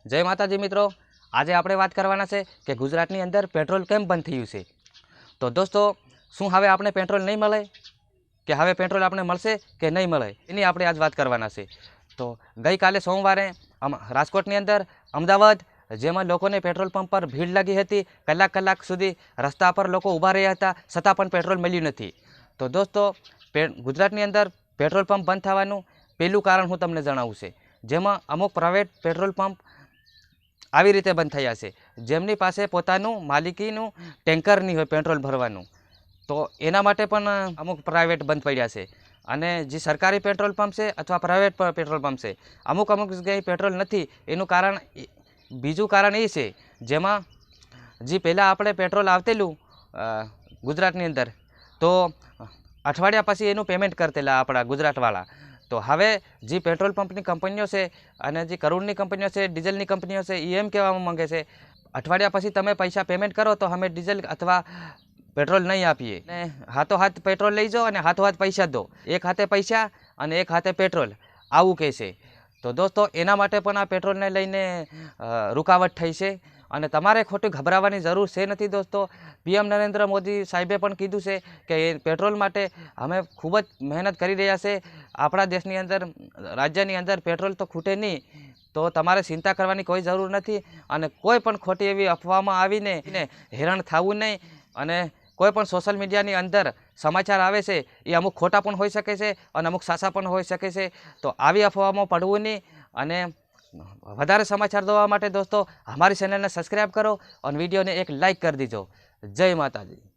जय माताजी मित्रों, आज આપણે વાત કરવાના છે કે ગુજરાતની અંદર પેટ્રોલ કેમ બંધ થયું છે। તો દોસ્તો, શું હવે આપણે પેટ્રોલ નહીં મળે કે હવે પેટ્રોલ આપણે મળશે કે નહીં મળે એની આપણે આજ વાત કરવાના છે। તો ગઈકાલે સોમવારે રાજકોટની અંદર અમદાવાદ જેમાં લોકોને પેટ્રોલ પંપ પર ભીડ લાગી હતી, કલાક સુધી રસ્તા પર લોકો ઊભા રહ્યા હતા, છતાં પણ પેટ્રોલ મળ્યું નથી। તો દોસ્તો, ગુજરાતની અંદર પેટ્રોલ પંપ બંધ થવાનું પહેલું કારણ હું તમને જણાવું છે, જેમાં અમુક પ્રાઇવેટ પેટ્રોલ પંપ આવી રીતે બંધ થયા છે, જેમની પાસે પોતાનું માલિકીનું ટેન્કર નહીં હોય પેટ્રોલ ભરવાનું, તો એના માટે પણ અમુક પ્રાઇવેટ બંધ પડ્યા છે। અને જે સરકારી પેટ્રોલ પંપ છે અથવા પ્રાઇવેટ પેટ્રોલ પંપ છે, અમુક જગ્યાએ પેટ્રોલ નથી। એનું કારણ બીજું કારણ એ છે, જેમાં જે પહેલાં આપણે પેટ્રોલ આવતેલું ગુજરાતની અંદર, તો અઠવાડિયા પછી એનું પેમેન્ટ કરતેલા આપણા ગુજરાતવાળા। તો હવે જે પેટ્રોલ પંપની કંપનીઓ છે અને જે કરોડની કંપનીઓ છે, ડીઝલની કંપનીઓ છે, એ એમ કહેવા માંગે છે અઠવાડિયા પછી તમે પૈસા પેમેન્ટ કરો તો અમે ડીઝલ અથવા પેટ્રોલ નહીં આપીએ, ને હાથોહાથ પેટ્રોલ લઈ જાઓ અને હાથોહાથ પૈસા દો, એક હાથે પૈસા અને એક હાથે પેટ્રોલ, આવું કહે છે। તો દોસ્તો, એના માટે પણ આ પેટ્રોલને લઈને રૂકાવટ થઈ છે અને તમારે ખોટી ગભરાવાની જરૂર છે નથી દોસ્તો। પીએમ નરેન્દ્ર મોદી સાહેબે પણ કીધું છે કે એ પેટ્રોલ માટે અમે ખૂબ જ મહેનત કરી રહ્યા છે। આપણા દેશની અંદર, રાજ્યની અંદર પેટ્રોલ તો ખૂટે નહીં, તો તમારે ચિંતા કરવાની કોઈ જરૂર નથી અને કોઈ પણ ખોટી એવી અફવામાં આવીને હેરાન થવું નહીં। અને કોઈ પણ સોશિયલ મીડિયાની અંદર સમાચાર આવે છે એ અમુક ખોટા પણ હોઈ શકે છે અને અમુક સાચા પણ હોઈ શકે છે, તો આવી અફવામાં પડવું નહીં। અને વધારે સમાચાર જોવા માટે દોસ્તો અમારી ચેનલને સબસ્ક્રાઈબ કરો અને વિડીયોને એક લાઈક કરી દીજો। જય માતાજી।